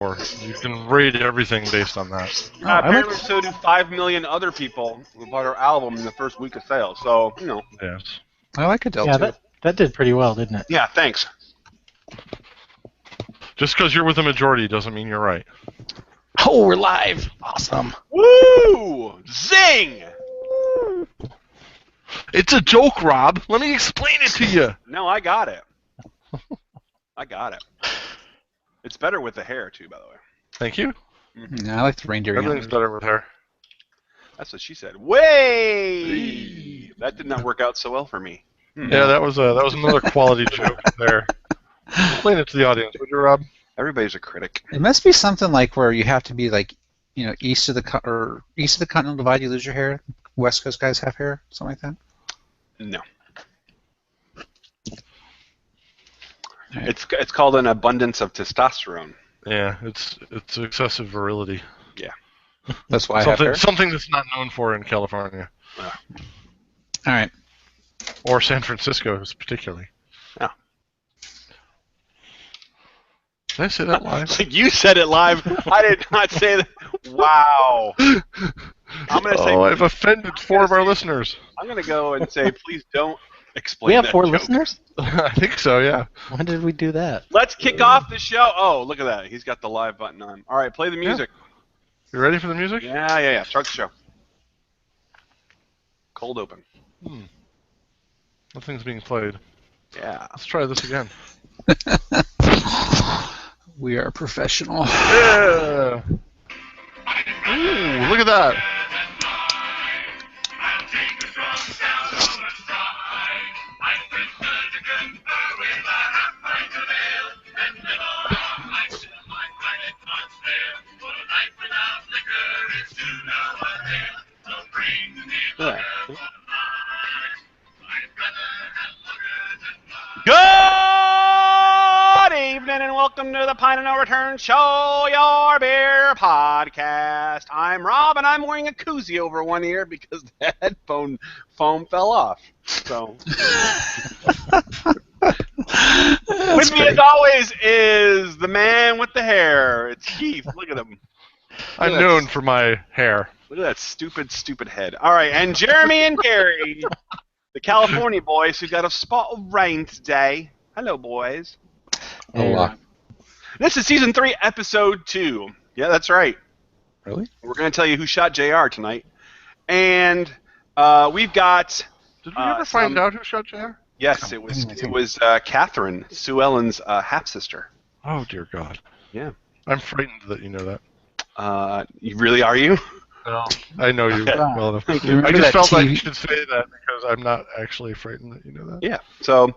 You can rate everything based on that. Apparently, so do 5 million other people who bought our album in the first week of sales. So, you know. Yes. I like Adele Yeah, too. that did pretty well, didn't it? Yeah, thanks. Just because you're with the majority doesn't mean you're right. Oh, we're live! Awesome. Woo! Zing! It's a joke, Rob. Let me explain it to you. No, I got it. I got it. It's better with the hair, too, by the way. Thank you. Yeah, I like the reindeer. Everything's better with hair. That's what she said. Way! That did not work out so well for me. Yeah, that was another quality joke there. Explain it to the audience, would you, Rob? Everybody's a critic. It must be something like where you have to be like, you know, east of the continental divide, you lose your hair. West Coast guys have hair, something like that. No. Right. It's called an abundance of testosterone. Yeah, it's excessive virility. Yeah. That's why I have hair. Something that's not known for in California. All right. Or San Francisco, particularly. Yeah. Did I say that live? You said it live. I did not say that. Wow. I'm gonna say. Oh, I've offended 4 of our listeners. I'm gonna go and say, please don't explain. We have that 4 joke. listeners? I think so, yeah. When did we do that? Let's kick off the show. Oh, look at that. He's got the live button on. All right, play the music. You ready for the music? Yeah. Start the show. Cold open. Nothing's being played. Yeah. Let's try this again. We are professional. Yeah! Ooh, look at that. Good evening and welcome to the Pine and No Return Show, your beer podcast. I'm Rob and I'm wearing a koozie over one ear because the headphone foam fell off. So, with me as always is the man with the hair. It's Keith. Look at him. I'm known for my hair. Look at that stupid head. All right, and Jeremy and Gary, the California boys who got a spot of rain today. Hello, boys. Hola. This is Season 3, Episode 2. Yeah, that's right. Really? We're going to tell you who shot JR tonight. And we've got... Did we ever find out who shot JR? Yes, it was Catherine, Sue Ellen's half-sister. Oh, dear God. Yeah. I'm frightened that you know that. You really are you? No. I know you well enough. Remember I just that felt like TV you should say that because I'm not actually frightened that you know that. Yeah. So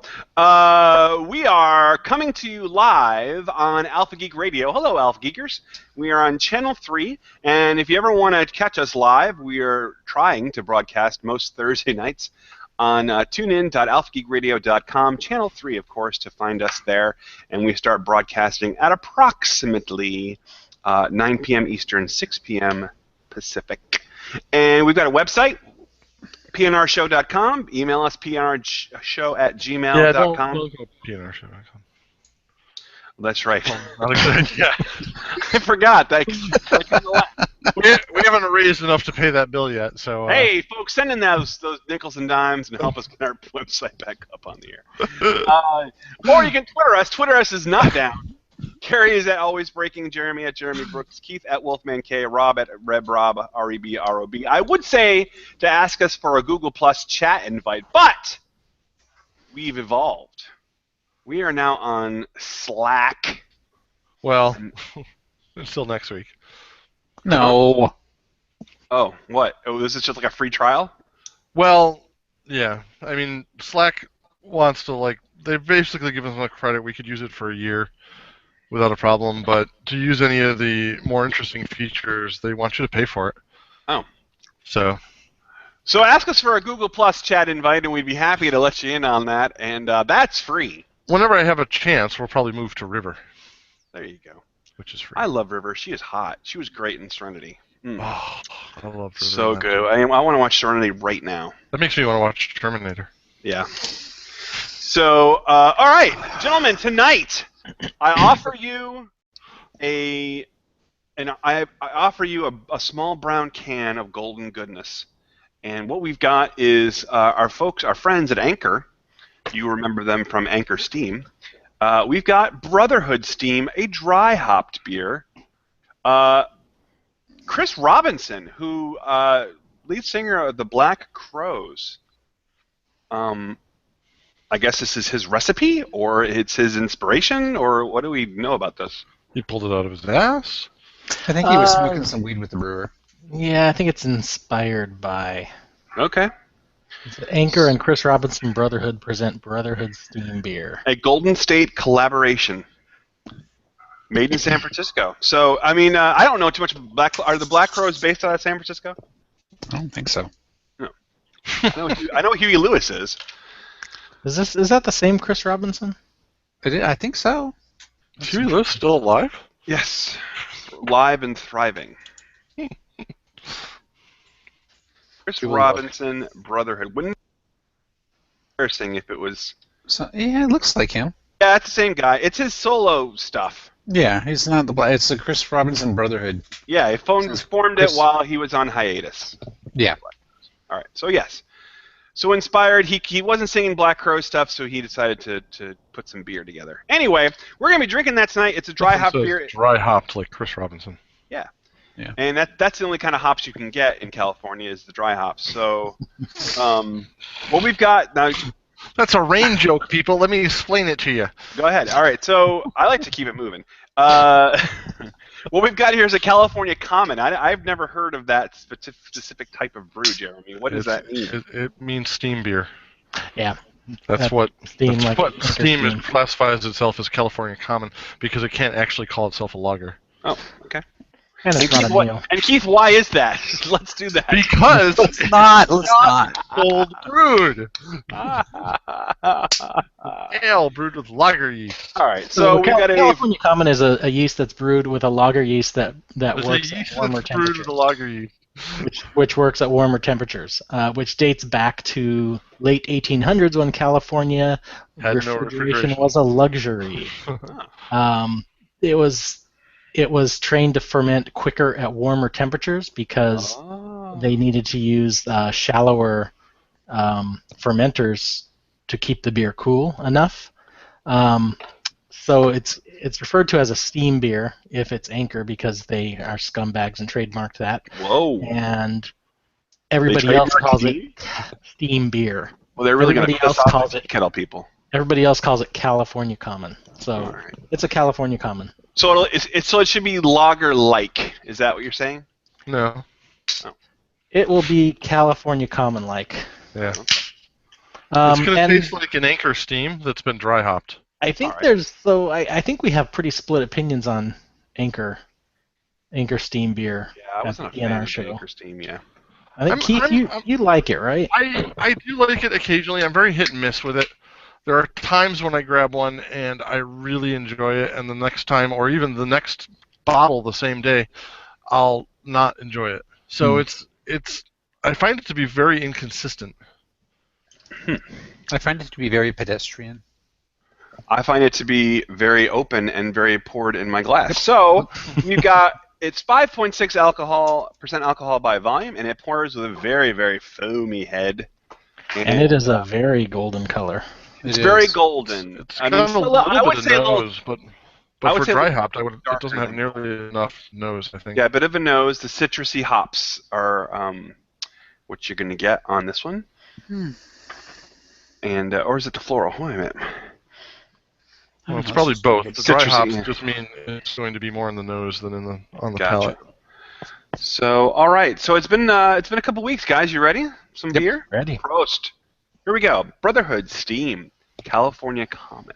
we are coming to you live on Alpha Geek Radio. Hello, Alpha Geekers. We are on Channel 3, and if you ever want to catch us live, we are trying to broadcast most Thursday nights on tunein.alphageekradio.com, Channel 3, of course, to find us there, and we start broadcasting at approximately 9 p.m. Eastern, 6 p.m. Pacific. And we've got a website, PNRShow.com. Email us, PNRShow@gmail.com. Yeah, don't go PNRShow.com. That's right. Not a good idea. I forgot. We haven't raised enough to pay that bill yet, so... Hey, folks, send in those nickels and dimes and help us get our website back up on the air. Or you can Twitter us. Twitter us is not down. Carrie is at Always Breaking, Jeremy at Jeremy Brooks, Keith at Wolfman K, Rob at RebRob, R-E-B-R-O-B. I would say to ask us for a Google Plus chat invite, but we've evolved. We are now on Slack. Well, until next week. No. Oh, what? Oh, this is just like a free trial? Well, yeah. I mean, Slack wants to, they've basically given us enough credit. We could use it for a year without a problem, but to use any of the more interesting features, they want you to pay for it. Oh. So ask us for a Google Plus chat invite, and we'd be happy to let you in on that, and that's free. Whenever I have a chance, we'll probably move to River. There you go. Which is free. I love River. She is hot. She was great in Serenity. Oh, I love River. So good. I want to watch Serenity right now. That makes me want to watch Terminator. Yeah. So, all right, gentlemen, tonight I offer you I offer you a small brown can of golden goodness. And what we've got is our friends at Anchor. You remember them from Anchor Steam. We've got Brotherhood Steam, a dry hopped beer. Chris Robinson, who lead singer of the Black Crowes. I guess this is his recipe, or it's his inspiration, or what do we know about this? He pulled it out of his ass. I think he was smoking some weed with the brewer. Yeah, I think it's inspired by. Okay. Anchor and Chris Robinson Brotherhood present Brotherhood Steam Beer. A Golden State collaboration. Made in San Francisco. So, I mean, I don't know too much about Are the Black Crowes based out of San Francisco? I don't think so. No. I know Huey Lewis is. Is that the same Chris Robinson? I think so. Is Huey Lewis still alive? Yes. Live and thriving. Chris Robinson, Brotherhood. Wouldn't be embarrassing if it was... So, yeah, it looks like him. Yeah, it's the same guy. It's his solo stuff. Yeah, he's not the black. It's the Chris Robinson Brotherhood. Yeah, he formed it while he was on hiatus. Yeah. All right, so yes. So inspired, he wasn't singing Black Crow stuff, so he decided to put some beer together. Anyway, we're going to be drinking that tonight. It's a dry hop beer. Dry hopped like Chris Robinson. Yeah. Yeah. And that's the only kind of hops you can get in California is the dry hops. So what we've got now... That's a rain joke, people. Let me explain it to you. Go ahead. All right, so I like to keep it moving. What we've got here is a California Common. I've never heard of that specific type of brew, Jeremy. What does that mean? It means steam beer. Yeah. That's what Steam Steam classifies itself as California Common because it can't actually call itself a lager. Oh, okay. And it's not a meal. And Keith, why is that? Let's do that. Because Let's not. cold brewed. Ale brewed with lager yeast. All right, so we got California Common is a yeast that's brewed with a lager yeast that There's works a yeast at warmer that's brewed temperatures. with a lager yeast. Which works at warmer temperatures, which dates back to late 1800s when California Had no refrigeration. was a luxury. It was trained to ferment quicker at warmer temperatures because they needed to use shallower fermenters to keep the beer cool enough. So it's referred to as a steam beer if it's Anchor because they are scumbags and trademarked that. Whoa. And everybody else calls it steam beer. Well, they're really going to Everybody else calls it kettle people. Everybody else calls it California Common. So right. It's a California Common. So it should be lager-like. Is that what you're saying? No. It will be California Common-like. Yeah. It's going to taste like an Anchor Steam that's been dry hopped. I think I think we have pretty split opinions on Anchor Steam beer. Yeah, I wasn't a fan of Anchor Steam, yeah. I think Keith, you like it, right? I do like it occasionally. I'm very hit and miss with it. There are times when I grab one and I really enjoy it, and the next time, or even the next bottle the same day, I'll not enjoy it. So I find it to be very inconsistent. I find it to be very pedestrian. I find it to be very open and very poured in my glass. So we've got it's 5.6% alcohol by volume, and it pours with a very, very foamy head. And it is a very golden color. It's very golden. It's kind of a little bit of nose, but for dry hopped, it doesn't have nearly enough nose, I think. Yeah, a bit of a nose. The citrusy hops are what you're going to get on this one. And or is it the floral? Wait a minute. Well, it's probably both. The dry hops just mean it's going to be more on the nose than on the palate. So, all right. So it's been a couple weeks, guys. You ready? Some beer? Ready. Prost. Here we go. Brotherhood Steam, California Common.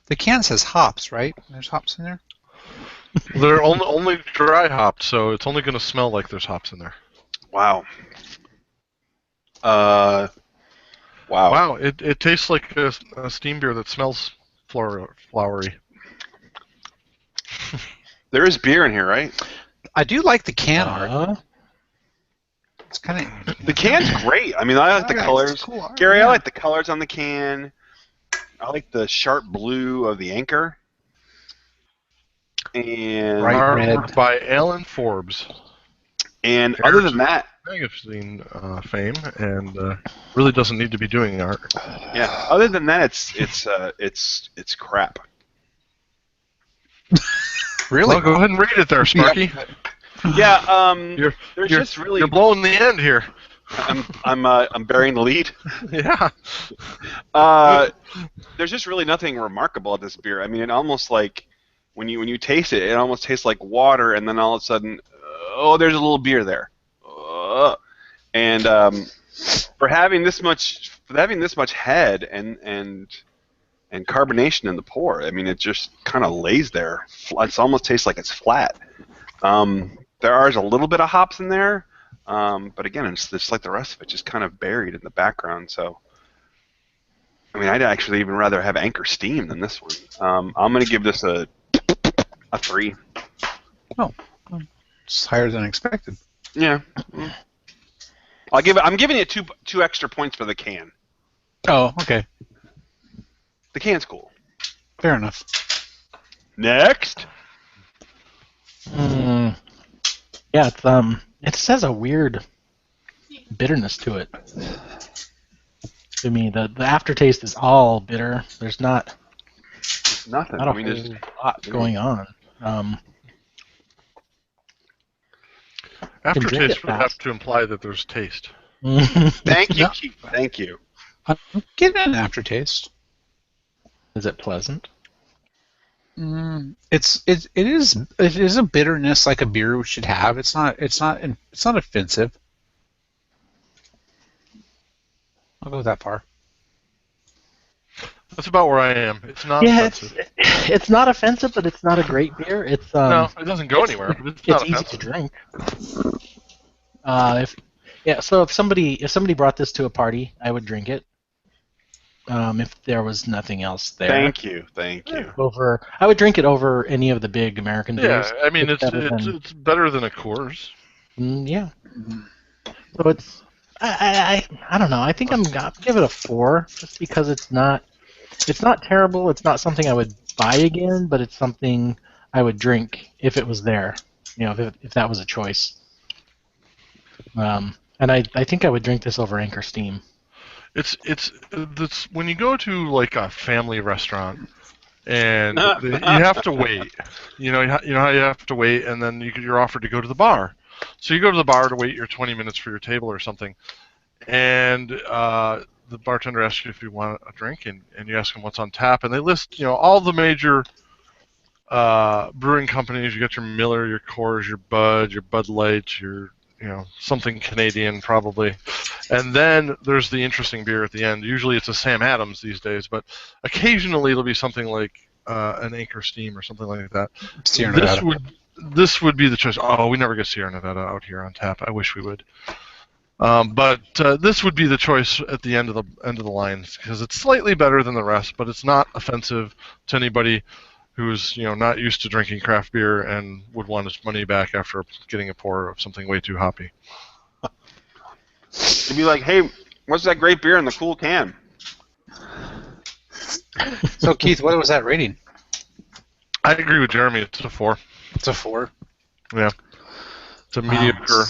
The can says hops, right? There's hops in there? They're only dry hopped, so it's only going to smell like there's hops in there. Wow. Wow, it tastes like a steam beer that smells flowery. There is beer in here, right? I do like the can art. It's kind of The can's great. I mean, I like the colors. Cool art, Gary, yeah. I like the colors on the can. I like the sharp blue of the anchor. And Bright Artwork red. by Alan Forbes. other than that, Magazine fame, and really doesn't need to be doing art. yeah. Other than that, it's crap. Really? Well, go ahead and read it there, Sparky. Yeah. There's You're, just really. you're blowing the end here. I'm burying the lead. Yeah. There's just really nothing remarkable at this beer. I mean, it almost like when you taste it, it almost tastes like water, and then all of a sudden, oh, there's a little beer there. And for having this much head and carbonation in the pour, I mean, it just kind of lays there. It almost tastes like it's flat. There is a little bit of hops in there, but again, it's just like the rest of it, just kind of buried in the background. So, I mean, I'd actually even rather have Anchor Steam than this one. I'm going to give this a 3. Oh, it's higher than expected. Yeah. I'm giving it two extra points for the can. Oh, okay. The can's cool. Fair enough. Next. Yeah, it has a weird bitterness to it. To me, the aftertaste is all bitter. There's not Nothing. a I mean, there's whole lot going on. Aftertaste would have to imply that there's taste. Thank you, No. Keith. Thank you. I'm getting an aftertaste. Is it pleasant? It is a bitterness like a beer should have. It's not offensive. I'll go with that far. That's about where I am. It's not Yeah, offensive. it's not offensive, but it's not a great beer. It's No, it doesn't go anywhere. But it's not easy offensive. to drink. So if somebody brought this to a party, I would drink it. If there was nothing else there. Thank you. I would drink it over any of the big American Yeah, beers. I mean it's better better than a Coors. yeah. So it's I don't know. I think I'll give it a 4 just because it's not terrible. It's not something I would buy again, but it's something I would drink if it was there. You know, if that was a choice. And I think I would drink this over Anchor Steam. It's when you go to like a family restaurant and you have to wait. You know how you have to wait, and then you're offered to go to the bar. So you go to the bar to wait your 20 minutes for your table or something, and the bartender asks you if you want a drink, and you ask them what's on tap, and they list all the major brewing companies. You got your Miller, your Coors, your Bud Light, your something Canadian probably. And then there's the interesting beer at the end. Usually it's a Sam Adams these days, but occasionally it'll be something like an Anchor Steam or something like that. Sierra Nevada. This would be the choice. Oh, we never get Sierra Nevada out here on tap. I wish we would. But this would be the choice at the end of the line because it's slightly better than the rest, but it's not offensive to anybody who's not used to drinking craft beer and would want his money back after getting a pour of something way too hoppy. You'd be like, hey, what's that great beer in the cool can? So Keith, what was that rating? I agree with Jeremy. It's a 4. It's a 4. Yeah, it's a mediocre,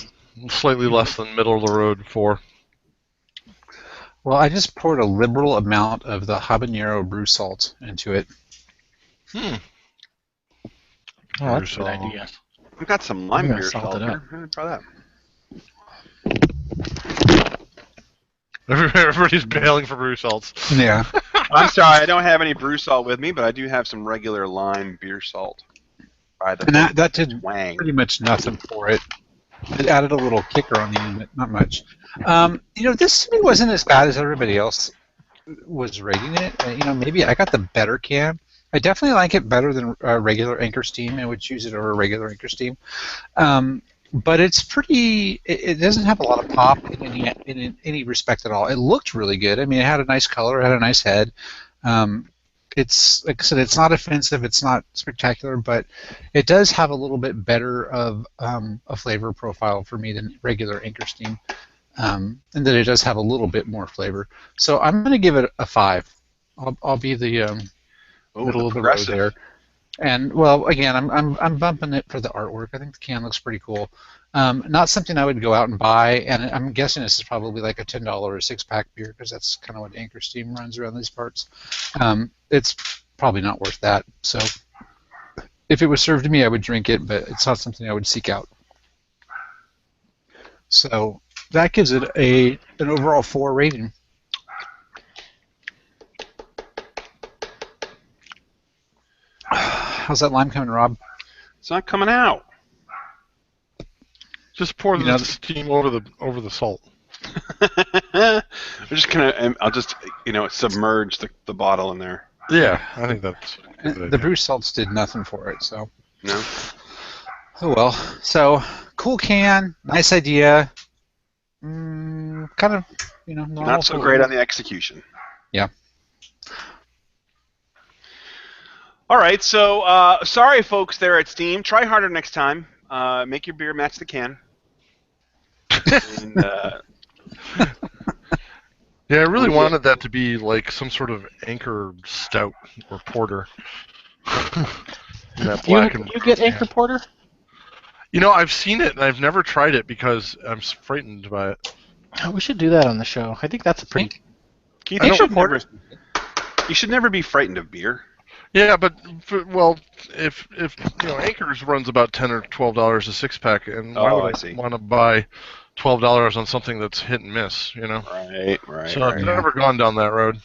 slightly less than middle of the road 4. Well, I just poured a liberal amount of the habanero brew salt into it. Oh, that's a good idea. We've got some lime I'm gonna beer salt salt it here. up. I'm gonna try that. Everybody's bailing for brew salts. Yeah. I'm sorry, I don't have any brew salt with me, but I do have some regular lime beer salt. And that did twang. pretty much nothing for it. It added a little kicker on the end, but not much. This to me wasn't as bad as everybody else was rating it. Maybe I got the better can. I definitely like it better than regular Anchor Steam. I would choose it over regular Anchor Steam. But it's pretty. It doesn't have a lot of pop in any respect at all. It looked really good. I mean, it had a nice color, it had a nice head. it's like I said, it's not offensive, it's not spectacular, but it does have a little bit better of a flavor profile for me than regular Anchor Steam, and that it does have a little bit more flavor. So I'm going to give it a 5. I'll be the middle of the road there. And well, again, I'm bumping it for the artwork. I think the can looks pretty cool. Not something I would go out and buy, and I'm guessing this is probably like a $10 or 6-pack beer because that's kind of what Anchor Steam runs around these parts. It's probably not worth that. So if it was served to me, I would drink it, but it's not something I would seek out. So that gives it an overall 4 rating. How's that lime coming, Rob? It's not coming out. Just pour the steam over the salt. I'll just submerge the bottle in there. Yeah, I think that's the brew salts did nothing for it. So no. Oh well. So cool can, nice idea. Kind of normal. Not so great on the execution. Yeah. All right, so sorry, folks there at Steam. Try harder next time. Make your beer match the can. And, yeah, I really wanted that to be like some sort of Anchor stout or porter. That black you get Anchor porter? I've seen it and I've never tried it because I'm frightened by it. Oh, we should do that on the show. I think that's a pretty. Keith, you should never be frightened of beer. Yeah, but if Anchor's runs about $10 or $12 a 6-pack, and why would I want to buy $12 on something that's hit and miss? Right. So I've never gone down that road.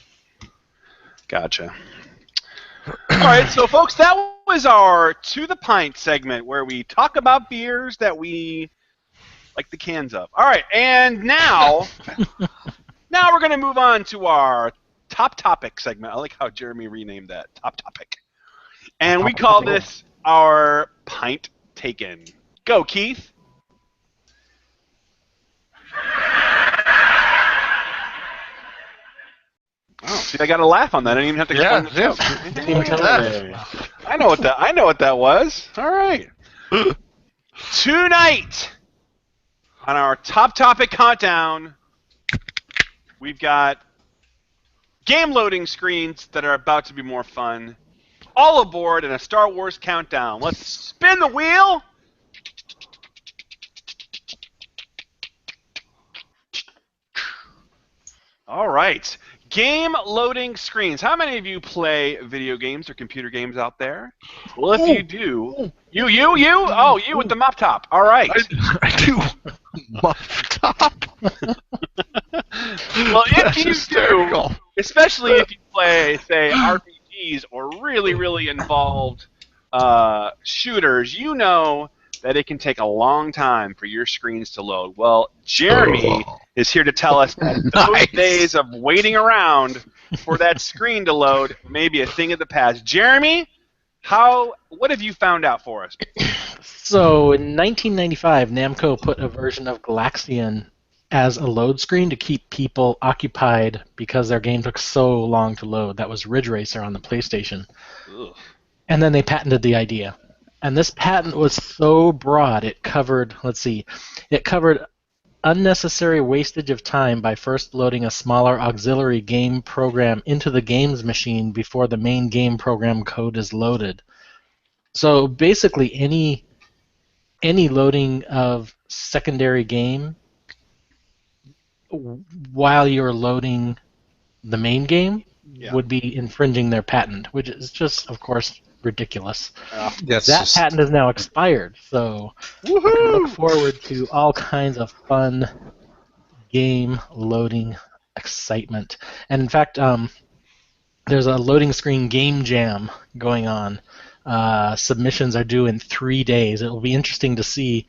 Gotcha. All right, so folks, that was our To the Pint segment where we talk about beers that we like the cans of. All right, and now we're going to move on to our Top Topic segment. I like how Jeremy renamed that, Top Topic. And we call this our Pint Taken. Go, Keith. Oh, see, I got a laugh on that. I didn't even have to explain the joke. I know what that was. All right. Tonight, on our Top Topic countdown, we've got game loading screens that are about to be more fun. All aboard in a Star Wars countdown. Let's spin the wheel. All right. Game loading screens. How many of you play video games or computer games out there? Well, if you do, you? Oh, you with the mop top. All right. I do. Mop top. Well, if you do, especially if you play, say, RPGs or really, really involved shooters, you know that it can take a long time for your screens to load. Well, Jeremy is here to tell us that those days of waiting around for that screen to load may be a thing of the past. Jeremy, what have you found out for us? So, in 1995, Namco put a version of Galaxian as a load screen to keep people occupied because their game took so long to load. That was Ridge Racer on the PlayStation. Ugh. And then they patented the idea. And this patent was so broad, it covered unnecessary wastage of time by first loading a smaller auxiliary game program into the games machine before the main game program code is loaded. So basically any loading of secondary game while you're loading the main game would be infringing their patent, which is just, of course, ridiculous. That patent is now expired, so we can look forward to all kinds of fun game loading excitement. And in fact, there's a loading screen game jam going on. Submissions are due in 3 days. It will be interesting to see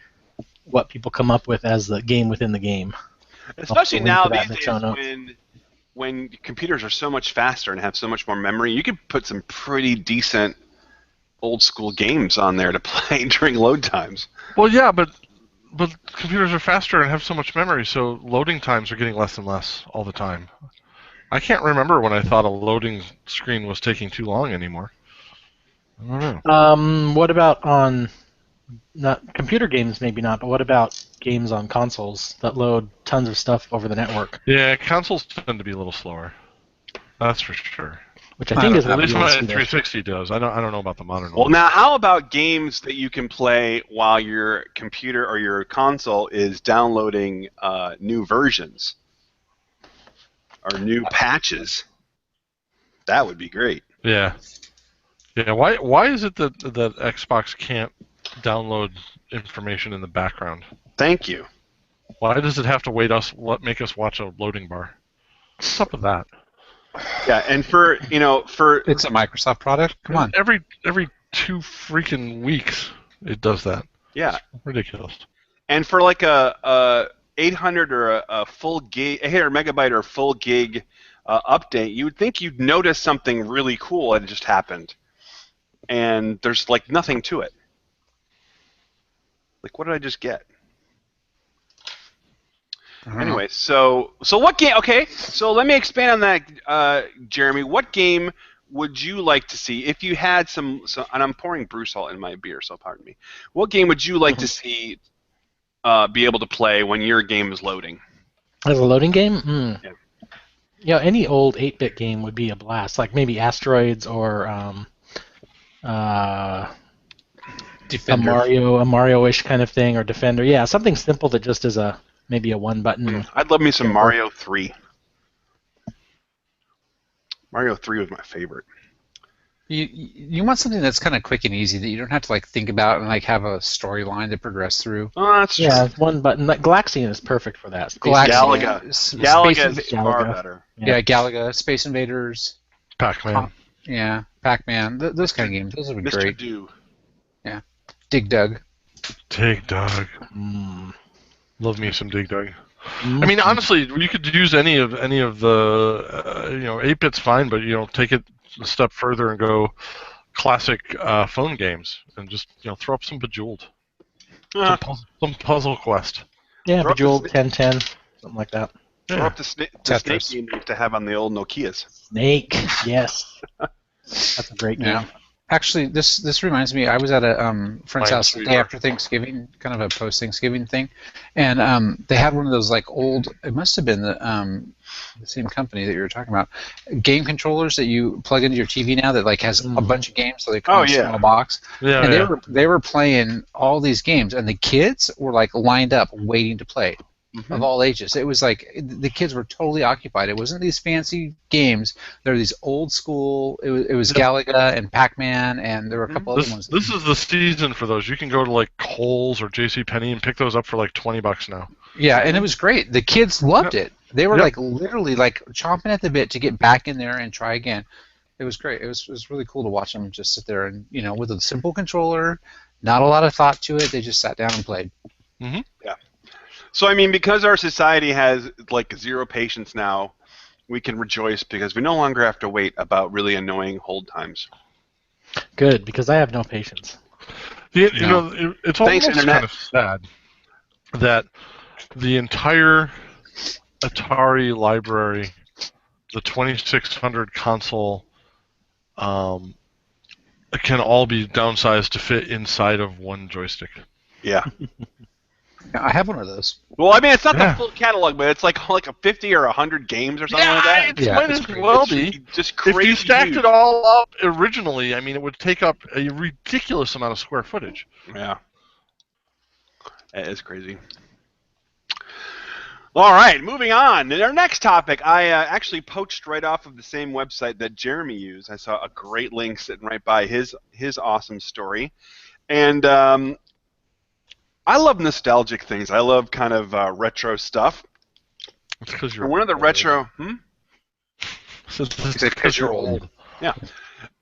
what people come up with as the game within the game. Especially now these days when computers are so much faster and have so much more memory, you can put some pretty decent old school games on there to play during load times. Well, yeah, but computers are faster and have so much memory, so loading times are getting less and less all the time. I can't remember when I thought a loading screen was taking too long anymore. I don't know. What about on not computer games? Maybe not, but what about games on consoles that load tons of stuff over the network? Yeah, consoles tend to be a little slower. That's for sure. Which I I think don't is At what have least you'll my see there. 360 does. I don't know about the modern Well, ones. now how about games that you can play while your computer or your console is downloading new versions or new patches? That would be great. Yeah. Yeah. Why is it that Xbox can't download information in the background? Thank you. Why does it have to make us watch a loading bar? What's up with that? Yeah, and for It's a Microsoft product. Come on. Every 2 freaking weeks it does that. yeah, It's ridiculous. and for like a 800 or a full gig, 800 megabyte or full gig update, you would think you'd notice something really cool had just happened, and there's like nothing to it. Like, what did I just get? I don't know. Anyway, so what game? Okay, so let me expand on that, Jeremy. What game would you like to see if you had some? And I'm pouring brew salt in my beer, so pardon me. What game would you like to see be able to play when your game is loading? As a loading game? Yeah. Yeah, any old 8-bit game would be a blast. Like maybe Asteroids or a Defender. Mario-ish kind of thing, or Defender. Yeah, something simple that just is maybe a one-button. I'd love me some Yeah. Mario 3. Mario 3 was my favorite. You want something that's kind of quick and easy that you don't have to like think about and like have a storyline to progress through. Oh, that's true. Yeah, one button. Like Galaxian is perfect for that. Galaga. Galaga is Space far Galaga. better. Yeah, Galaga, Space Invaders, Pac-Man. yeah, Pac-Man, those kind of games. Those would be Mr. great. Do. Dig Dug. Dig Dug. Mm. Love me some Dig Dug. I mean, honestly, you could use any of the 8-bit's fine, but take it a step further and go classic phone games and just throw up some Bejeweled, some Puzzle Quest. Yeah, Throw up the Bejeweled, sna- 1010, something like that. Throw Yeah. up the snake Tetris. game you used to have on the old Nokias. Snake, yes. That's a great game. Yeah. Actually, this reminds me. I was at a friend's house the day Minesweeper. after Thanksgiving, kind of a post-Thanksgiving thing, and they had one of those like old. It must have been the same company that you were talking about. Game controllers that you plug into your TV now that like has a bunch of games, so they come in a small box. Yeah, And yeah. they were playing all these games, and the kids were like lined up waiting to play. Of all ages. It was like the kids were totally occupied. It wasn't these fancy games. There were these old school. It was Galaga and Pac-Man, and there were a couple other ones. This is the season for those. You can go to like Kohl's or JCPenney and pick those up for like $20 now. Yeah, and it was great. The kids loved it. They were Yep. like literally like chomping at the bit to get back in there and try again. It was great. It was really cool to watch them just sit there and with a simple controller, not a lot of thought to it. They just sat down and played. Mm-hmm. Yeah. So I mean, because our society has like zero patience now, we can rejoice because we no longer have to wait about really annoying hold times. Good, because I have no patience. It's Thanks, almost Internet. kind of sad that the entire Atari library, the 2600 console, can all be downsized to fit inside of one joystick. Yeah. I have one of those. Well, I mean, it's not Yeah. the full catalog, but it's like a 50 or 100 games or something like that. Yeah, might it's as great. well It's be. just If crazy. you stacked huge. it all up originally, I mean, it would take up a ridiculous amount of square footage. Yeah. It is crazy. All right, moving on. And our next topic, I actually poached right off of the same website that Jeremy used. I saw a great link sitting right by his awesome story. And I love nostalgic things. I love kind of retro stuff. It's because you're And one of the old. retro... It's because you're old. Yeah.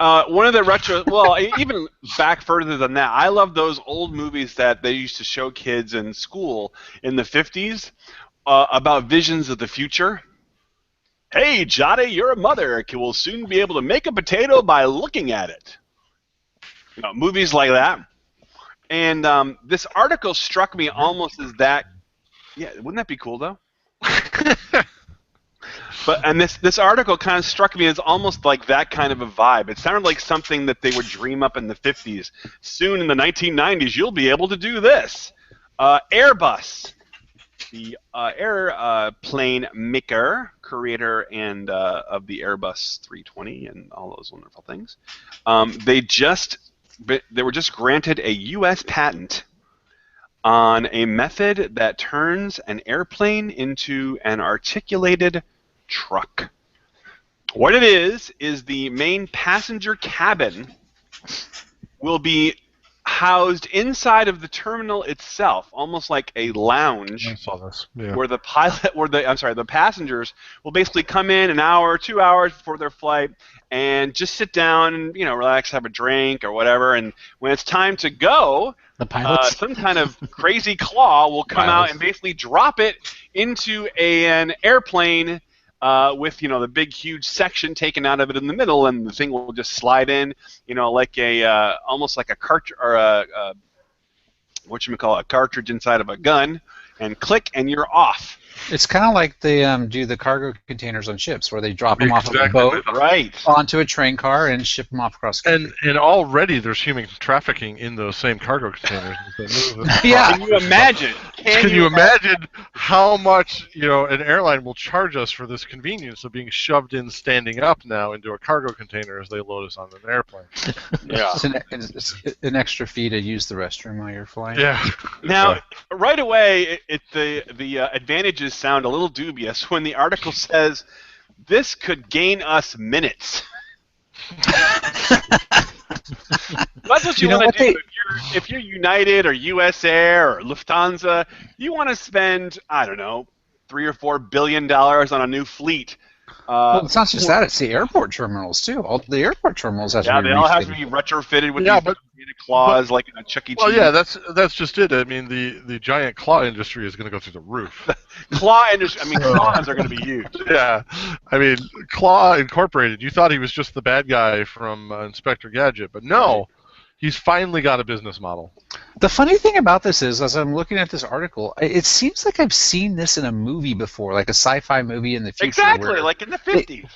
One of the retro, well, even back further than that, I love those old movies that they used to show kids in school in the 50s about visions of the future. Hey, Johnny, you're a mother. Will soon be able to make a potato by looking at it. Movies like that. And this article struck me almost as that. Yeah, wouldn't that be cool, though? And this article kind of struck me as almost like that kind of a vibe. It sounded like something that they would dream up in the 50s. Soon in the 1990s, you'll be able to do this. Airbus, the airplane maker, creator, and of the Airbus 320 and all those wonderful things, they were just granted a U.S. patent on a method that turns an airplane into an articulated truck. What it is the main passenger cabin will be housed inside of the terminal itself, almost like a lounge. I saw this. Yeah. Where the passengers will basically come in an hour, 2 hours before their flight, and just sit down and relax, have a drink or whatever. And when it's time to go, The pilots. some kind of crazy claw will come out and basically drop it into an airplane with the big huge section taken out of it in the middle, and the thing will just slide in, like almost like a cartridge or a cartridge inside of a gun, and click, and you're off. It's kind of like they do the cargo containers on ships, where they drop them off of a boat onto a train car and ship them off across the country. And already there's human trafficking in those same cargo containers. Yeah. Can you imagine? Can you imagine how much an airline will charge us for this convenience of being shoved in standing up now into a cargo container as they load us on an airplane? Yeah. It's an extra fee to use the restroom while you're flying. Yeah. Now, right away, the advantages sound a little dubious when the article says this could gain us minutes. That's what you want to do. If you're United or US Air or Lufthansa, you want to spend, I don't know, $3 or $4 billion on a new fleet. Well, it's not just that; it's the airport terminals too. All the airport terminals have to be they all have to be retrofitted with these claws, like in a Chuck E. Cheese. Well, yeah, that's just it. I mean, the giant claw industry is going to go through the roof. Claw industry. I mean, claws are going to be huge. Yeah, I mean, Claw Incorporated. You thought he was just the bad guy from Inspector Gadget, but no. He's finally got a business model. The funny thing about this is, as I'm looking at this article, it seems like I've seen this in a movie before, like a sci-fi movie in the future. Exactly, like in the 50s.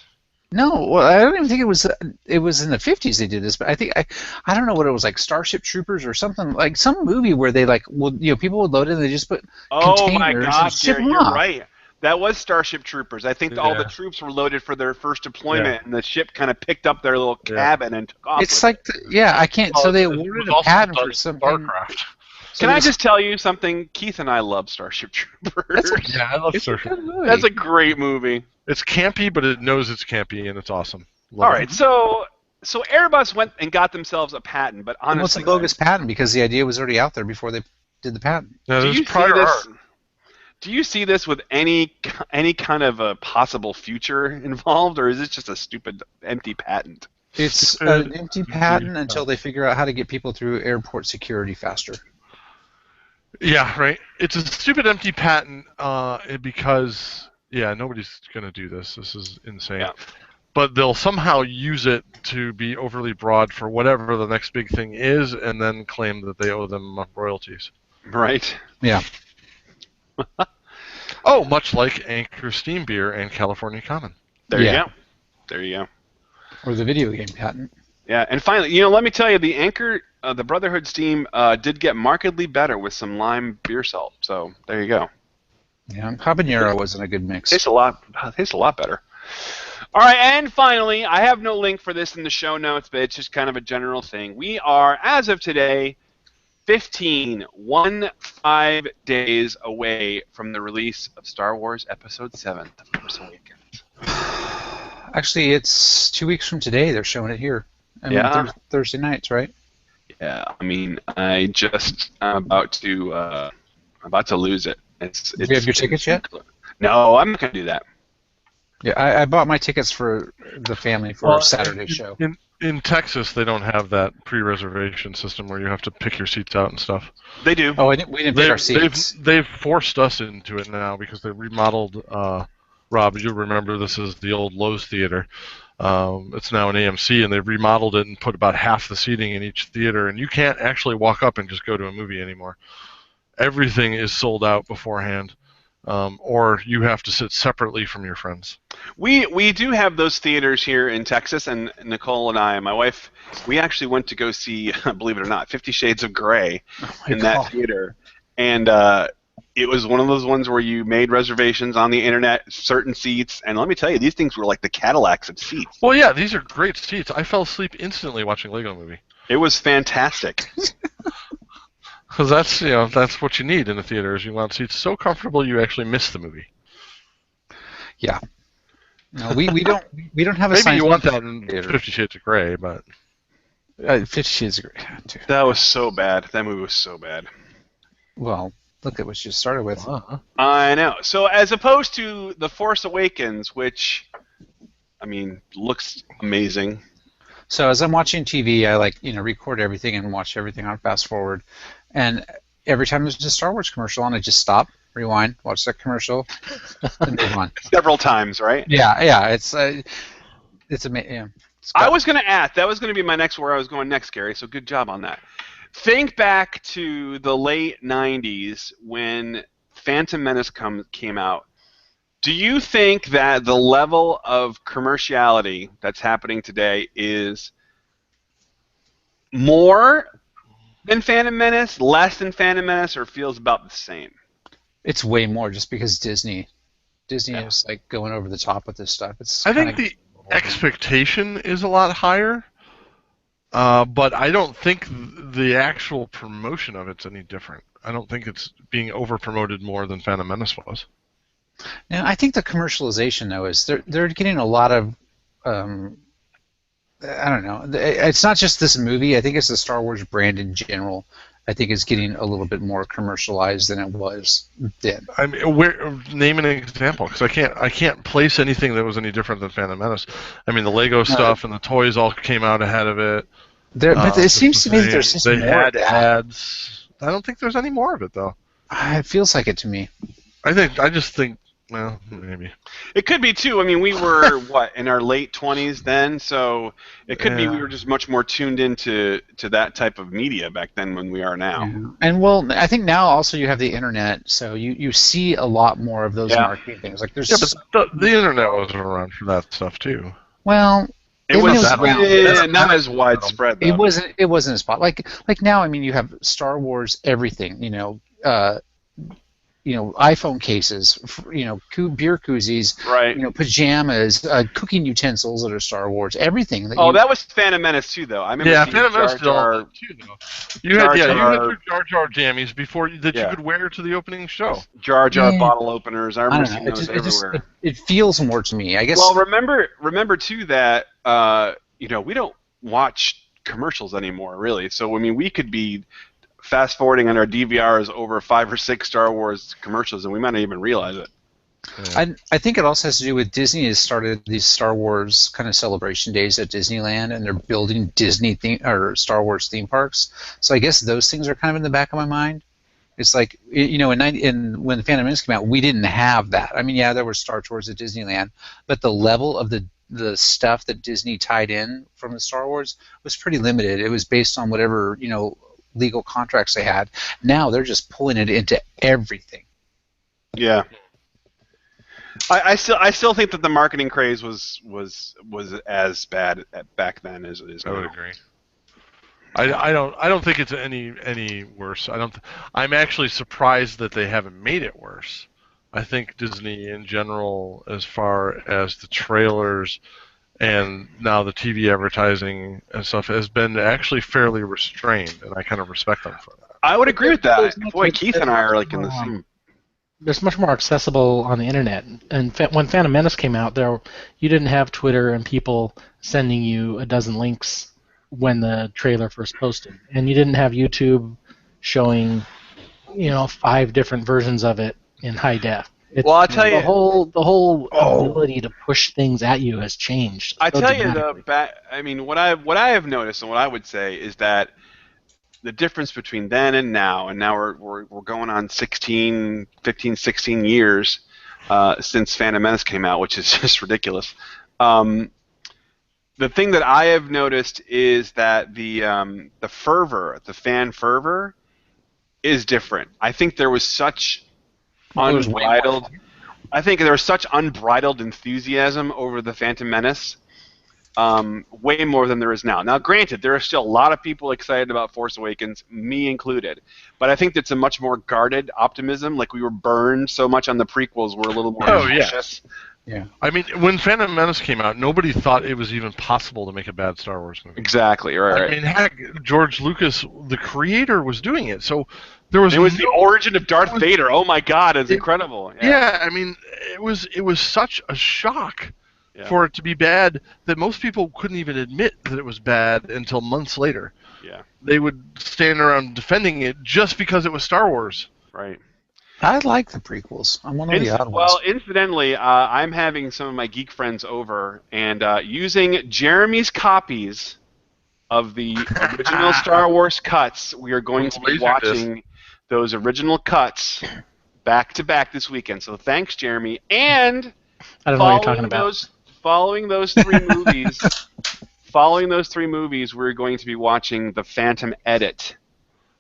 No, well, I don't even think it was in the 50s they did this, but I think I don't know what it was, like Starship Troopers or something, like some movie where they people would load it and they just put containers and ship them you're off. right. That was Starship Troopers. I think all the troops were loaded for their first deployment, and the ship kind of picked up their little cabin and took off. It's like, I can't. So they awarded a patent for something. Starcraft. Can I just tell you something? Keith and I love Starship Troopers. I love Starship. That's a great movie. It's campy, but it knows it's campy, and it's awesome. All right, so Airbus went and got themselves a patent, but honestly, it's a bogus patent because the idea was already out there before they did the patent. Now, do you see this? Do you see this with any kind of a possible future involved, or is it just a stupid empty patent? It's an empty patent until they figure out how to get people through airport security faster. Yeah, right. It's a stupid empty patent because nobody's going to do this. This is insane. Yeah. But they'll somehow use it to be overly broad for whatever the next big thing is, and then claim that they owe them royalties. Right. Yeah. Oh, much like Anchor Steam Beer and California Common. There you go. Or the video game patent. Yeah, and finally, let me tell you, the Anchor, the Brotherhood Steam did get markedly better with some lime beer salt. So there you go. Yeah, habanero wasn't a good mix. Tastes a lot better. All right, and finally, I have no link for this in the show notes, but it's just kind of a general thing. We are, as of today, 15 days away from the release of Star Wars Episode 7, The Force Awakens. Actually, it's 2 weeks from today. They're showing it here. Thursday nights, right? Yeah, I mean, I'm about to lose it. Do you have your tickets yet? No, I'm not going to do that. Yeah, I bought my tickets for the family for a Saturday show. In Texas, they don't have that pre-reservation system where you have to pick your seats out and stuff. They do. Oh, we didn't pick our seats. They've forced us into it now because they remodeled. Rob, you remember this is the old Lowe's Theater. It's now an AMC, and they've remodeled it and put about half the seating in each theater, and you can't actually walk up and just go to a movie anymore. Everything is sold out beforehand. or you have to sit separately from your friends. We do have those theaters here in Texas, and Nicole and I and my wife, we actually went to go see, believe it or not, 50 Shades of Grey in that theater, and it was one of those ones where you made reservations on the internet, certain seats, and let me tell you, these things were like the Cadillacs of seats. Well, yeah, these are great seats. I fell asleep instantly watching Lego Movie. It was fantastic. Because that's what you need in a theater is you want seats so comfortable you actually miss the movie. Yeah. No, we don't have a Maybe science you want that in theater. 50 Shades of Grey, but 50 Shades of Grey. Too. That was so bad. That movie was so bad. Well, look at what you started with. I know. So as opposed to The Force Awakens, which, I mean, looks amazing. So as I'm watching TV, I record everything and watch everything on fast forward, and every time there's a Star Wars commercial on, I just stop, rewind, watch that commercial, and move on. Several times, right? Yeah, it's amazing. Yeah. I was going to ask. That was going to be my next where I was going next, Gary. So good job on that. Think back to the late '90s when Phantom Menace came out. Do you think that the level of commerciality that's happening today is more than Phantom Menace, less than Phantom Menace, or feels about the same? It's way more just because Disney is like going over the top with this stuff. I think the expectation is a lot higher, but I don't think the actual promotion of it's any different. I don't think it's being over-promoted more than Phantom Menace was. And I think the commercialization, though, is they're getting a lot of, I don't know. It's not just this movie. I think it's the Star Wars brand in general. I think it's getting a little bit more commercialized than it was then. I mean, name an example, because I can't place anything that was any different than Phantom Menace. I mean, the Lego stuff and the toys all came out ahead of it. But it seems to me that there's just they more had of that. ads. I don't think there's any more of it though. It feels like it to me. I just think. Well, maybe. It could be, too. I mean, we were, in our late 20s then, so it could be we were just much more tuned into that type of media back then than we are now. Yeah. And, well, I think now also you have the internet, so you see a lot more of those marketing things. Like there's but the internet was around for that stuff, too. Well... It was not as widespread, though. It wasn't as spot. Like now, I mean, you have Star Wars everything, iPhone cases, beer koozies, right? Pajamas, cooking utensils that are Star Wars, everything. That was Phantom Menace too, though. I remember Phantom Menace too, though. You had your Jar Jar jammies before you could wear to the opening show. Jar Jar bottle openers. I remember seeing those everywhere. It feels more to me, I guess. Well, remember too that we don't watch commercials anymore, really. So I mean, we could be fast forwarding on our DVRs over 5 or 6 Star Wars commercials, and we might not even realize it. Yeah. I think it also has to do with Disney has started these Star Wars kind of celebration days at Disneyland, and they're building Star Wars theme parks. So I guess those things are kind of in the back of my mind. It's like when Phantom Menace came out, we didn't have that. I mean, yeah, there were Star Tours at Disneyland, but the level of the stuff that Disney tied in from the Star Wars was pretty limited. It was based on whatever legal contracts they had. Now they're just pulling it into everything. Yeah, I still think that the marketing craze was as bad back then as it is now. I would agree. I don't think it's any worse. I'm actually surprised that they haven't made it worse. I think Disney in general, as far as the trailers and now the TV advertising and stuff, has been actually fairly restrained, and I kind of respect them for that. I would agree with that. Boy, Keith and I are like in the same. There's much more accessible on the internet. And when Phantom Menace came out, you didn't have Twitter and people sending you a dozen links when the trailer first posted, and you didn't have YouTube showing 5 different versions of it in high def. Well, I'll tell you, the whole ability to push things at you has changed. I tell you, what I have noticed and what I would say is that the difference between then and now we're going on 15, 16 years since Phantom Menace came out, which is just ridiculous. The thing that I have noticed is that the fan fervor, is different. I think there was such there's way more. unbridled. I think there was such unbridled enthusiasm over the Phantom Menace, way more than there is now. Now, granted, there are still a lot of people excited about Force Awakens, me included, but I think that's a much more guarded optimism. Like we were burned so much on the prequels, we're a little more cautious. Yeah. I mean, when Phantom Menace came out, nobody thought it was even possible to make a bad Star Wars movie. Exactly, right. I mean, heck, George Lucas, the creator, was doing it, so there was. It was the origin of Darth Vader. Oh my God, it's incredible. Yeah, I mean, it was such a shock for it to be bad that most people couldn't even admit that it was bad until months later. Yeah. They would stand around defending it just because it was Star Wars. Right. I like the prequels. I'm one of the odd ones. Well, incidentally, I'm having some of my geek friends over, and using Jeremy's copies of the original Star Wars cuts, we are going to be watching those original cuts back to back this weekend. So thanks, Jeremy. And I don't know what you're talking about. Following those three movies, we're going to be watching the Phantom Edit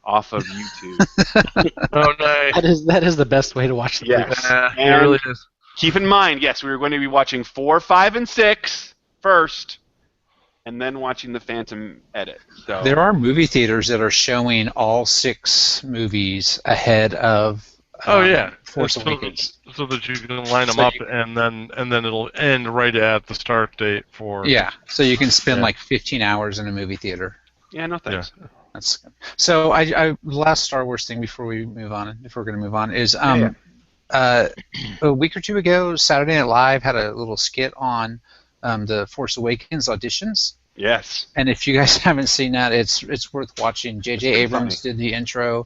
off of YouTube. Oh, nice. That is the best way to watch the Yes. It really is. Keep in mind, yes, we are going to be watching 4, 5, and 6 first, and then watching the Phantom Edit. So there are movie theaters that are showing all 6 movies ahead of Force Awakens. So that you can line them up, and then it'll end right at the start date for. Yeah, so you can spend like 15 hours in a movie theater. Yeah, no thanks. Yeah. That's good. So I last Star Wars thing before we move on, if we're going to move on, is a week or two ago, Saturday Night Live had a little skit on the Force Awakens auditions. Yes. And if you guys haven't seen that, it's worth watching. J.J. Abrams did the intro.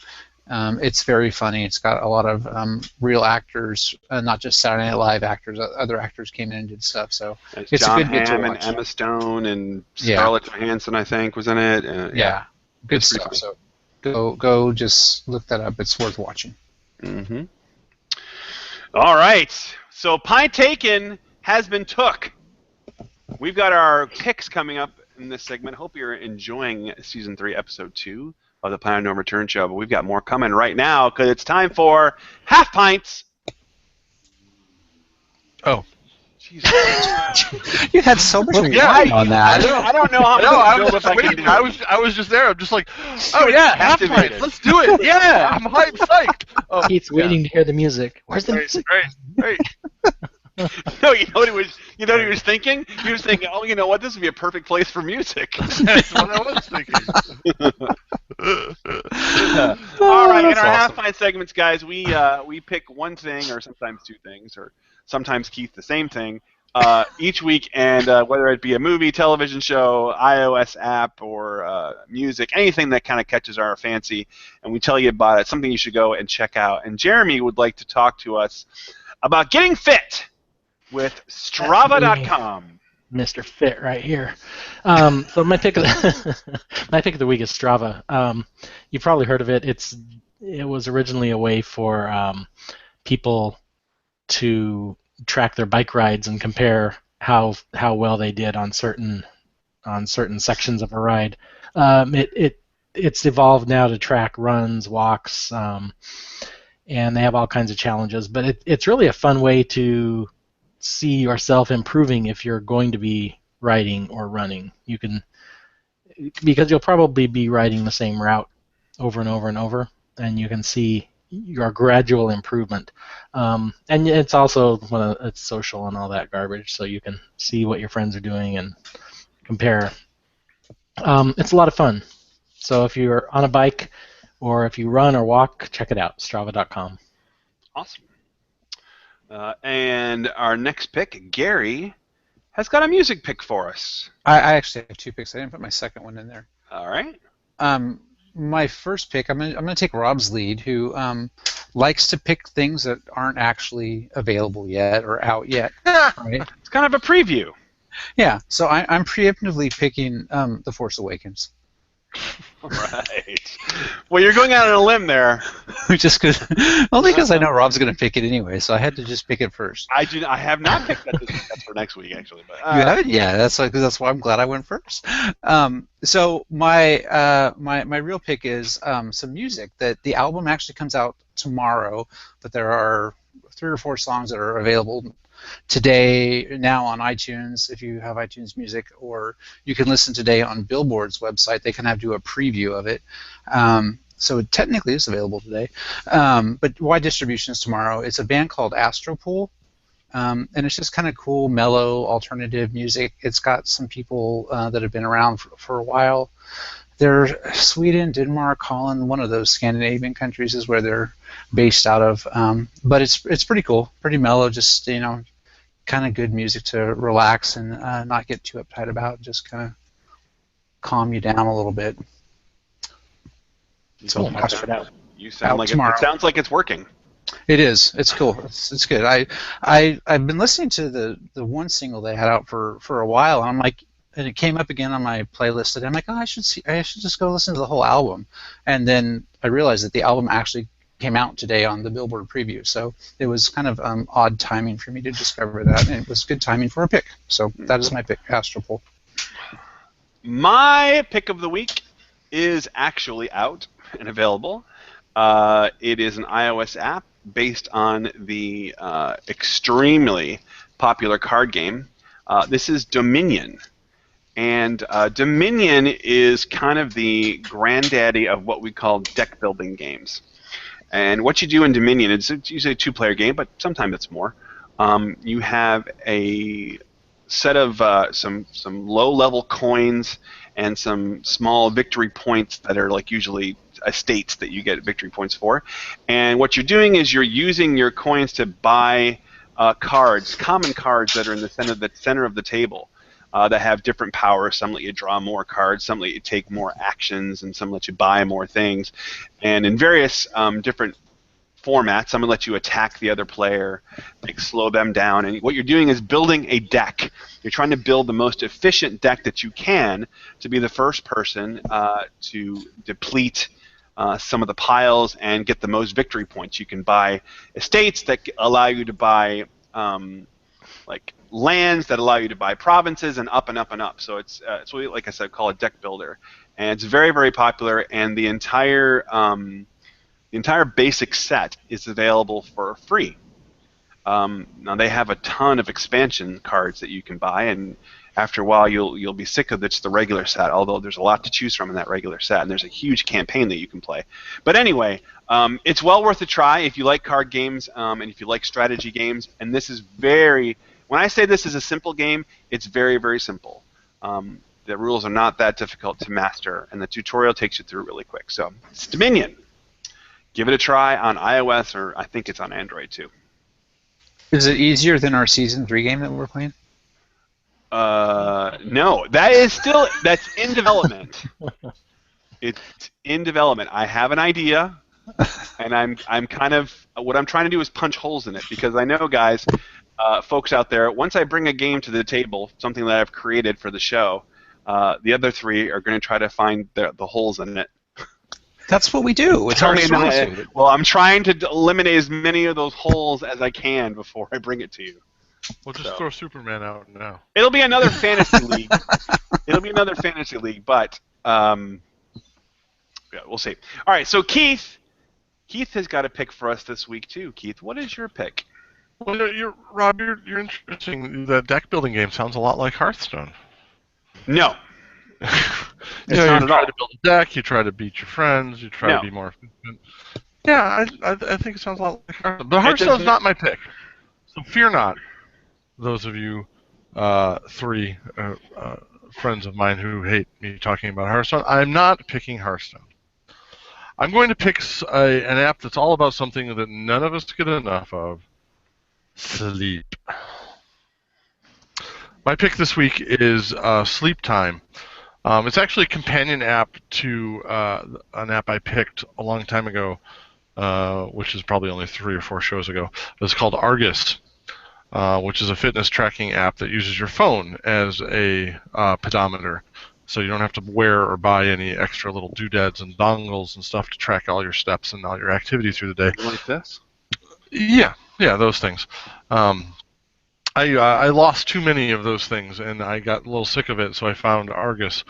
It's very funny. It's got a lot of real actors, not just Saturday Night Live actors. Other actors came in and did stuff. So it's John a good bit to Hamm watch. and Emma Stone and Scarlett Johansson, I think, was in it. Good stuff. So go just look that up. It's worth watching. Mm-hmm. All right. So Pint Taken has been took. We've got our picks coming up in this segment. Hope you're enjoying Season 3, Episode 2 of the Pint No Return Show, but we've got more coming right now because it's time for Half Pints. Oh. Jesus. You had so much wine on that. I don't know how much I can do. I was just there. I'm just like, oh yeah, half pints. Let's do it. Yeah, I'm psyched. Oh, Keith's waiting to hear the music. Where's the music? Right. No, you know what he was thinking? He was thinking, oh, you know what? This would be a perfect place for music. That's what I was thinking. All right, in our half pint segments, guys, we pick one thing, or sometimes two things, or sometimes Keith the same thing each week, and whether it be a movie, television show, iOS app, or music, anything that kind of catches our fancy, and we tell you about it, something you should go and check out. And Jeremy would like to talk to us about getting fit with Strava.com. Mr. Fit right here. So my pick of the week is Strava. You've probably heard of it. It was originally a way for people to track their bike rides and compare how well they did on certain sections of a ride. It's evolved now to track runs, walks, and they have all kinds of challenges. But it's really a fun way to see yourself improving if you're going to be riding or running. You can, because you'll probably be riding the same route over and over and over, and you can see your gradual improvement. And it's also it's social and all that garbage, so you can see what your friends are doing and compare. It's a lot of fun. So if you're on a bike or if you run or walk, check it out, Strava.com. Awesome. And our next pick, Gary, has got a music pick for us. I actually have two picks. I didn't put my second one in there. All right. My first pick, I'm gonna take Rob's lead, who likes to pick things that aren't actually available yet or out yet. Right? It's kind of a preview. Yeah. So I'm preemptively picking The Force Awakens. Right. Well, you're going out on a limb there. Only because I know Rob's going to pick it anyway, so I had to just pick it first. I have not picked that. That's for next week, actually. But you haven't? Yeah, that's why I'm glad I went first. So my real pick is some music. That the album actually comes out tomorrow, but there are 3 or 4 songs that are available today now on iTunes if you have iTunes Music, or you can listen today on Billboard's website. They can do a preview of it. So it technically is available today. But wide distribution is tomorrow. It's a band called Astropool. And it's just kind of cool, mellow, alternative music. It's got some people that have been around for a while. They're Sweden, Denmark, Holland, one of those Scandinavian countries is where they're based out of. But it's pretty cool, pretty mellow, just, kind of good music to relax and not get too uptight about, just kind of calm you down a little bit. So You I'll sound, check it out. you sound like tomorrow. it sounds like it's working. It is. It's cool. It's good. I've been listening to the one single they had out for a while, and I'm like, and it came up again on my playlist today. I'm like, oh, I should just go listen to the whole album, and then I realized that the album actually came out today on the Billboard preview. So it was kind of odd timing for me to discover that, and it was good timing for a pick. So that is my pick, Astropol. My pick of the week is actually out and available. It is an iOS app based on the extremely popular card game. This is Dominion. And Dominion is kind of the granddaddy of what we call deck building games. And what you do in Dominion, it's usually a 2-player game, but sometimes it's more. You have a set of some low-level coins and some small victory points that are like usually estates that you get victory points for. And what you're doing is you're using your coins to buy cards, common cards that are in the center of the table. That have different powers. Some let you draw more cards, some let you take more actions, and some let you buy more things. And in various different formats, some will let you attack the other player, like slow them down. And what you're doing is building a deck. You're trying to build the most efficient deck that you can to be the first person to deplete some of the piles and get the most victory points. You can buy estates that allow you to buy like lands that allow you to buy provinces, and up and up and up. So it's really, like I said, called a deck builder, and it's very, very popular. And the entire basic set is available for free. Now they have a ton of expansion cards that you can buy, and after a while you'll be sick of the regular set. Although there's a lot to choose from in that regular set, and there's a huge campaign that you can play. But anyway, it's well worth a try if you like card games and if you like strategy games. And this is very. When I say this is a simple game, it's very, very simple. The rules are not that difficult to master, and the tutorial takes you through really quick. So it's Dominion. Give it a try on iOS, or I think it's on Android too. Is it easier than our Season 3 game that we're playing? No, that's in development. It's in development. I have an idea, and I'm kind of what I'm trying to do is punch holes in it, because I know, guys, folks out there, once I bring a game to the table, something that I've created for the show, the other 3 are going to try to find the holes in it. That's what we do. It's our source. Well, I'm trying to eliminate as many of those holes as I can before I bring it to you. We'll just throw Superman out now. It'll be another fantasy league. It'll be another fantasy league, but yeah, we'll see. All right, so Keith has got a pick for us this week too. Keith, what is your pick? Well, Rob, you're interesting. The deck building game sounds a lot like Hearthstone. No. You try to build a deck, you try to beat your friends, you try to be more efficient. Yeah, I think it sounds a lot like Hearthstone. But Hearthstone's not my pick. So fear not, those of you 3 friends of mine who hate me talking about Hearthstone. I'm not picking Hearthstone. I'm going to pick an app that's all about something that none of us get enough of: sleep. My pick this week is Sleep Time. It's actually a companion app to an app I picked a long time ago, which is probably only 3 or 4 shows ago. It's called Argus, which is a fitness tracking app that uses your phone as a pedometer. So you don't have to wear or buy any extra little doodads and dongles and stuff to track all your steps and all your activity through the day. Like this? Yeah, those things. I lost too many of those things, and I got a little sick of it, so I found Argus,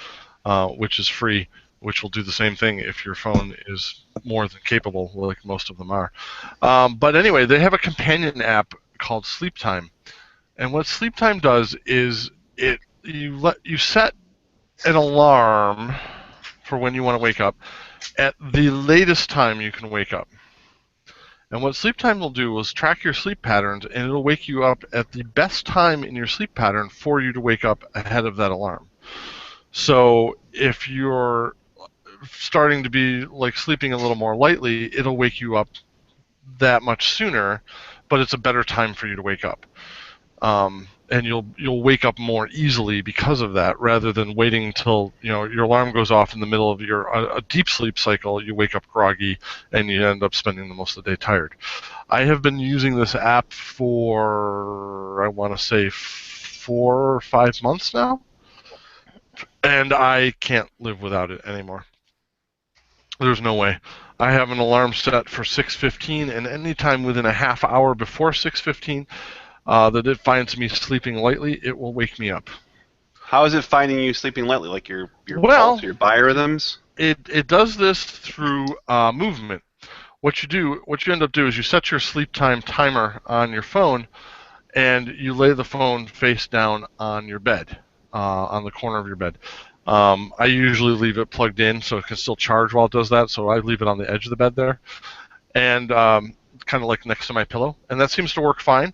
which is free, which will do the same thing if your phone is more than capable, like most of them are. But anyway, they have a companion app called Sleep Time, and what Sleep Time does is you set an alarm for when you want to wake up at the latest time you can wake up. And what Sleep Time will do is track your sleep patterns, and it'll wake you up at the best time in your sleep pattern for you to wake up ahead of that alarm. So if you're starting to be like sleeping a little more lightly, it'll wake you up that much sooner, but it's a better time for you to wake up. And you'll wake up more easily because of that, rather than waiting until your alarm goes off in the middle of a deep sleep cycle. You wake up groggy, and you end up spending the most of the day tired. I have been using this app for, I want to say, 4 or 5 months now, and I can't live without it anymore. There's no way. I have an alarm set for 6:15, and anytime within a half hour before 6:15 that it finds me sleeping lightly, it will wake me up. How is it finding you sleeping lightly? Like your Well, pulse, your biorhythms? It does this through movement. What you end up doing is you set your sleep time timer on your phone, and you lay the phone face down on your bed, on the corner of your bed. I usually leave it plugged in so it can still charge while it does that, so I leave it on the edge of the bed there, and kind of like next to my pillow, and that seems to work fine.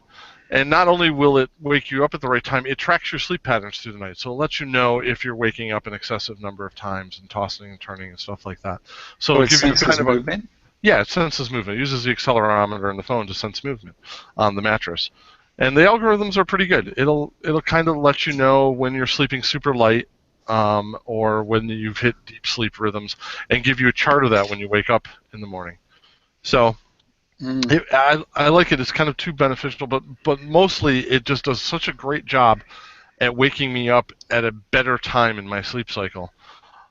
And not only will it wake you up at the right time, it tracks your sleep patterns through the night. So it lets you know if you're waking up an excessive number of times and tossing and turning and stuff like that. So it senses movement? Yeah, it senses movement. It uses the accelerometer in the phone to sense movement on the mattress. And the algorithms are pretty good. It'll kind of let you know when you're sleeping super light, or when you've hit deep sleep rhythms, and give you a chart of that when you wake up in the morning. So I like it. It's kind of too beneficial, but mostly it just does such a great job at waking me up at a better time in my sleep cycle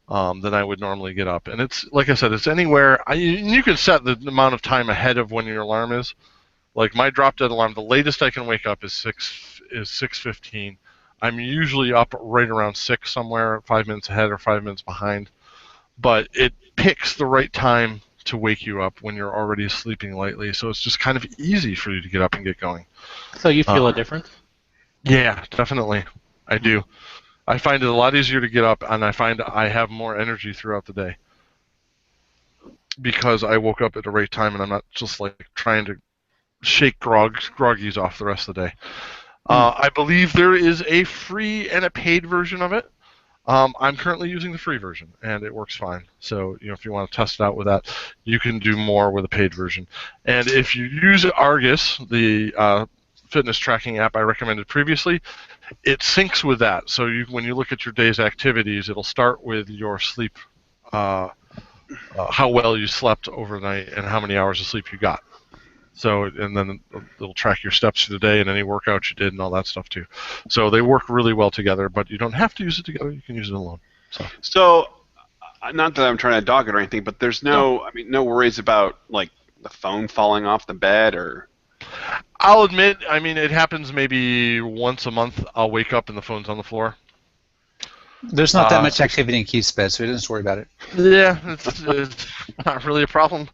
than I would normally get up. And it's, like I said, it's anywhere. You can set the amount of time ahead of when your alarm is. Like my drop dead alarm, the latest I can wake up is 6:15. I'm usually up right around 6 somewhere, 5 minutes ahead or 5 minutes behind. But it picks the right time to wake you up when you're already sleeping lightly, so it's just kind of easy for you to get up and get going. So you feel a difference? Yeah, definitely. I do. I find it a lot easier to get up, and I find I have more energy throughout the day because I woke up at the right time, and I'm not just like trying to shake groggies off the rest of the day. I believe there is a free and a paid version of it. I'm currently using the free version, and it works fine. So, if you want to test it out with that, you can do more with a paid version. And if you use Argus, the fitness tracking app I recommended previously, it syncs with that. So when you look at your day's activities, it'll start with your sleep, how well you slept overnight, and how many hours of sleep you got. So, and then it'll track your steps through the day and any workouts you did and all that stuff too. So they work really well together, but you don't have to use it together. You can use it alone. So not that I'm trying to dog it or anything, but there's no worries about like the phone falling off the bed or. I'll admit, it happens maybe once a month. I'll wake up and the phone's on the floor. There's not that much activity in Keith's bed, so he doesn't worry about it. Yeah, it's not really a problem.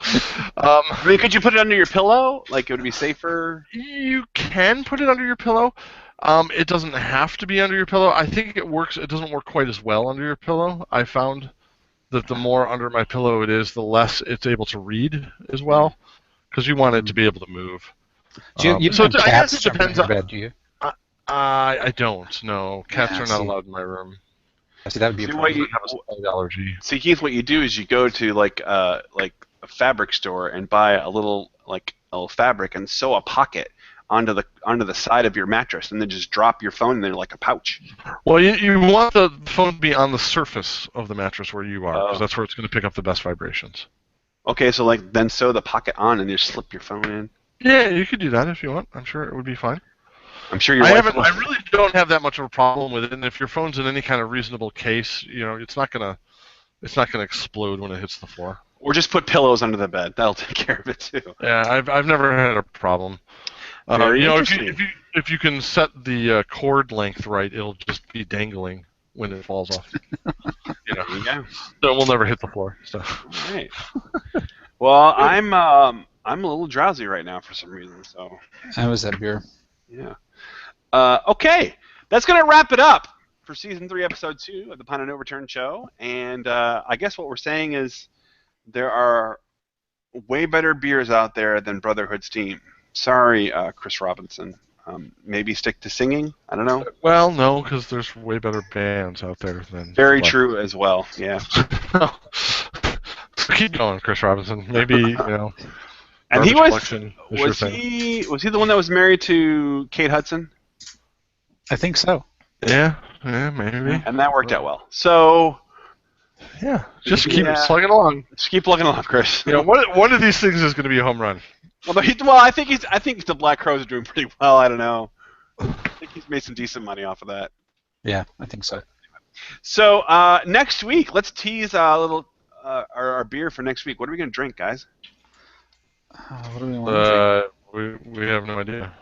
Could you put it under your pillow? Like, it would be safer? You can put it under your pillow. It doesn't have to be under your pillow. I think it works. It doesn't work quite as well under your pillow. I found that the more under my pillow it is, the less it's able to read as well, because you want it to be able to move. I guess it depends on your bed, do you? I don't. No, cats are not allowed in my room. See, that would be a problem. I have a slight allergy. See, Keith, what you do is you go to like a fabric store and buy a little fabric and sew a pocket onto the side of your mattress, and then just drop your phone in there like a pouch. Well, you want the phone to be on the surface of the mattress where you are, because that's where it's going to pick up the best vibrations. Okay, so then sew the pocket on and just slip your phone in. Yeah, you could do that if you want. I'm sure it would be fine. I'm sure your I wife really don't have that much of a problem with it, and if your phone's in any kind of reasonable case, it's not gonna explode when it hits the floor. Or just put pillows under the bed. That'll take care of it too. Yeah, I've never had a problem. Very interesting. If you can set the cord length right, it'll just be dangling when it falls off. You know, There you go. so we'll never hit the floor. So All right. Well, I'm a little drowsy right now for some reason. So That was that beer. yeah. Okay, that's gonna wrap it up for season 3, episode 2 of the Pine and Overturn show. And I guess what we're saying is there are way better beers out there than Brotherhood's team. Sorry, Chris Robinson. Maybe stick to singing. I don't know. well, no, because there's way better bands out there than. Very Black. true as well. Yeah. Keep going, Chris Robinson. Maybe you know. And he Garbage was Collection is your thing. he the one that was married to Kate Hudson? I think so. Yeah, maybe. And that worked out well. So Yeah, just keep Yeah. slugging along. just keep plugging along, Chris. You know, one of these things is going to be a home run. I think the Black Crows are doing pretty well. I don't know. I think he's made some decent money off of that. Yeah, I think so. So next week, let's tease a little our beer for next week. What are we gonna drink, guys? What do we want to drink? We have no idea.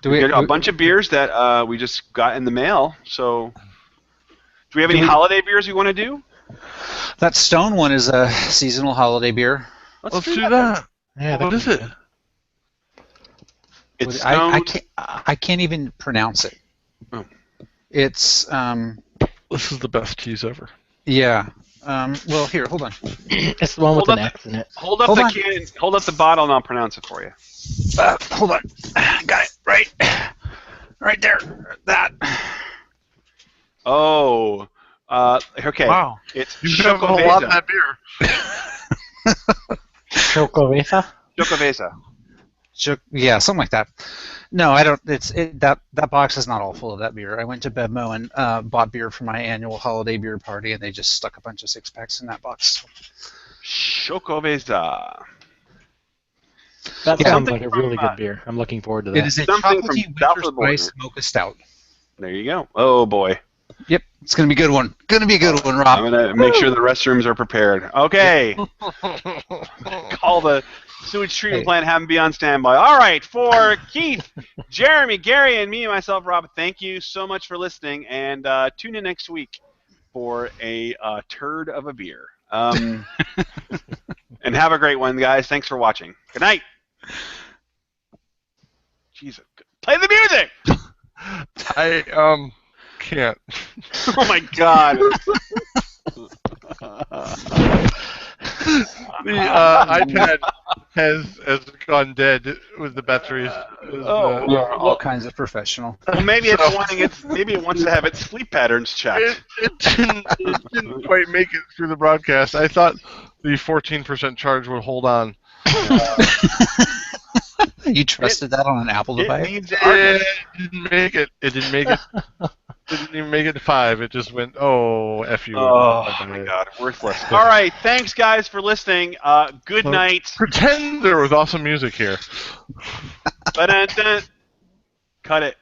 Do We got a bunch of beers that we just got in the mail. So, do we have any holiday beers we want to do? That Stone one is a seasonal holiday beer. Let's do that. Yeah, What is it? It's I can't even pronounce it. Oh. It's This is the best tease ever. yeah. Well, here, hold on. It's the one with Hold an up. X in it. Hold up Hold the on. can. Hold up the bottle, and I'll pronounce it for you. Hold on. Got it right there. That. Oh. Okay. Wow. It's You have a lot of Chocovesa. that beer. Chocovesa? Chocovesa. Yeah, something like that. No, I don't. That box is not all full of that beer. I went to Bevmo and bought beer for my annual holiday beer party, and they just stuck a bunch of 6-packs in that box. Chocovesa. That Yeah. sounds like a Something really from, good beer. I'm looking forward to that. It is a Something from chocolatey south winter of the border. spice mocha stout. There you go. Oh boy. Yep, it's gonna be a good one. Gonna be a good one, Rob. I'm gonna make sure the restrooms are prepared. Okay. Call the sewage treatment plant. Have them be on standby. All right. For Keith, Jeremy, Gary, and me and myself, Rob. Thank you so much for listening, and tune in next week for a turd of a beer. And have a great one, guys. Thanks for watching. Good night. Jesus. Play the music. I can't. Oh my God. The iPad has gone dead with the batteries. Oh. We are all kinds of professional. Well, maybe maybe it wants to have its sleep patterns checked. It didn't quite make it through the broadcast. I thought the 14% charge would hold on. You trusted that on an Apple It device? needs It didn't make it. It didn't make it. It didn't even make it to 5. It just went, oh, F you. Oh my God, worthless. All right, thanks guys for listening. Good Well, night. Pretend there was awesome music here. Ba-dun-dun. Cut it.